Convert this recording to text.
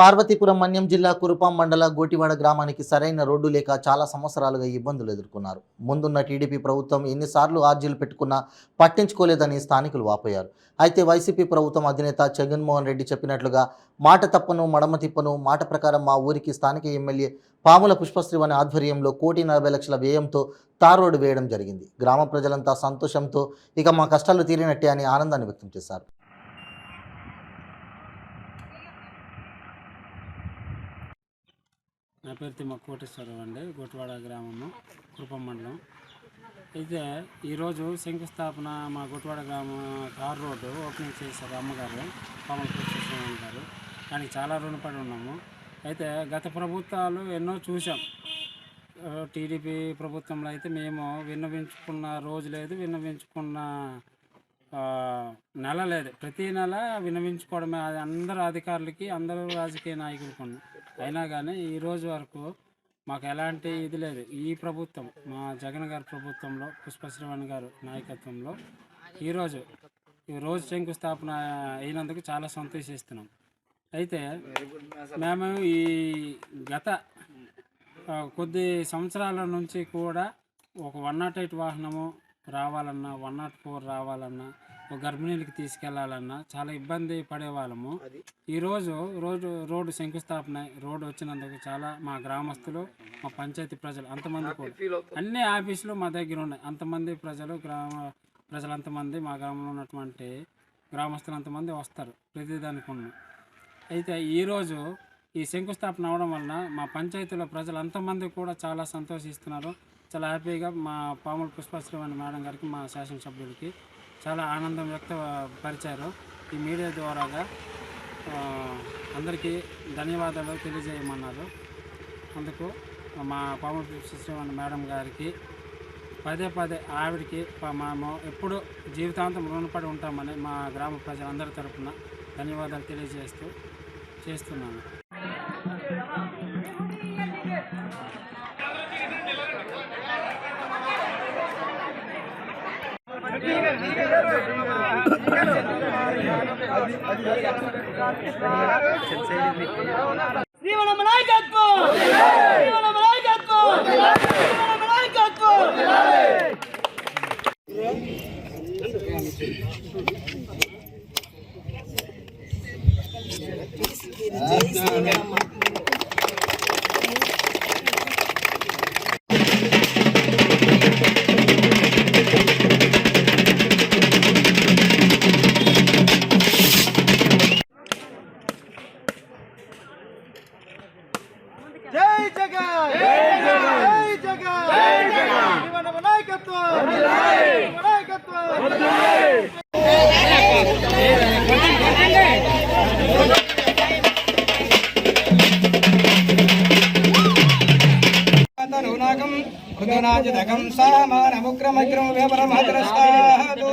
పార్వతీపురం మన్యం జిల్లా కురుపాం మండల గోటివాడ గ్రామానికి సరైన రోడ్డు లేక చాలా సంవత్సరాలుగా ఇబ్బందులు ఎదుర్కొన్నారు. ముందున్న టీడీపీ ప్రభుత్వం ఎన్నిసార్లు ఆర్జీలు పెట్టుకున్నా పట్టించుకోలేదని స్థానికులు వాపోయారు. అయితే వైసీపీ ప్రభుత్వం అధినేత జగన్మోహన్ రెడ్డి చెప్పినట్లుగా మాట తప్పను మడమ తిప్పను మాట ప్రకారం మా ఊరికి స్థానిక ఎమ్మెల్యే పాముల పుష్పశ్రీవాణి ఆధ్వర్యంలో 1,40,00,000 వ్యయంతో తార్ రోడ్డు వేయడం జరిగింది. గ్రామ ప్రజలంతా సంతోషంతో ఇక మా కష్టాలు తీరినట్టే అని ఆనందాన్ని వ్యక్తం చేశారు. నా పేరు తిమ్మ కోటేశ్వరరావు అండి, గోటివాడ గ్రామము, కురుపాం మండలం. అయితే ఈరోజు శంకుస్థాపన మా గోటివాడ గ్రామం తార్ రోడ్డు ఓపెనింగ్ చేశారు అమ్మగారు, పాముల పుష్పశ్రీవాణి గారు. దానికి చాలా రుణపడి ఉన్నాము. అయితే గత ప్రభుత్వాలు ఎన్నో చూసాం. టీడీపీ ప్రభుత్వంలో అయితే మేము విన్నవించుకున్న రోజు లేదు, విన్నవించుకున్న నెల లేదు. ప్రతి నెల విన్నవించుకోవడమే, అది అందరు అధికారులకి అందరూ రాజకీయ నాయకులకు. అయినా కానీ ఈరోజు వరకు మాకు ఎలాంటి ఇది లేదు. ఈ ప్రభుత్వం మా జగన్ గారి ప్రభుత్వంలో పుష్పశ్రీవాణి గారు నాయకత్వంలో ఈరోజు శంకుస్థాపన అయినందుకు చాలా సంతోషిస్తున్నాం. అయితే మేము ఈ గత కొద్ది సంవత్సరాల నుంచి కూడా ఒక 108 వాహనము రావాలన్నా, 104 రావాలన్నా, ఒక గర్భిణీలకి తీసుకెళ్లాలన్నా చాలా ఇబ్బంది పడేవాళ్ళము. ఈరోజు రోడ్డు శంకుస్థాపన రోడ్డు వచ్చినందుకు చాలా మా గ్రామస్తులు, మా పంచాయతీ ప్రజలు అంతమంది కూడా అన్ని ఆఫీసులు మా దగ్గర ఉన్నాయి. అంతమంది ప్రజలు అంతమంది మా గ్రామంలో ఉన్నటువంటి గ్రామస్తులు అంతమంది వస్తారు ప్రతిదానికి ఉన్న. అయితే ఈరోజు ఈ శంకుస్థాపన అవడం వలన మా పంచాయతీలో ప్రజలు అంతమంది కూడా చాలా సంతోషిస్తున్నారు. చాలా హ్యాపీగా మా పాముల పుష్పశ్రీవాణి మేడం గారికి, మా శాసనసభ్యులకి చాలా ఆనందం వ్యక్తపరిచారు. ఈ మీడియా ద్వారాగా అందరికీ ధన్యవాదాలు తెలియజేయమన్నారు. అందుకు మా పాముల పుష్పశ్రీవాణి మేడం గారికి పదే ఆవిడకి మేము ఎప్పుడు జీవితాంతం రుణపడి ఉంటామని మా గ్రామ ప్రజలందరి తరఫున ధన్యవాదాలు చేస్తున్నాను. జై జగన్, జై జగన్, జై జగన్, మన నాయకత్వం, నాయకత్వం. తరుణకం మృదునాజిదకం సామానముగ్రమగ్రం వ్యవరమద్రస్తాదు.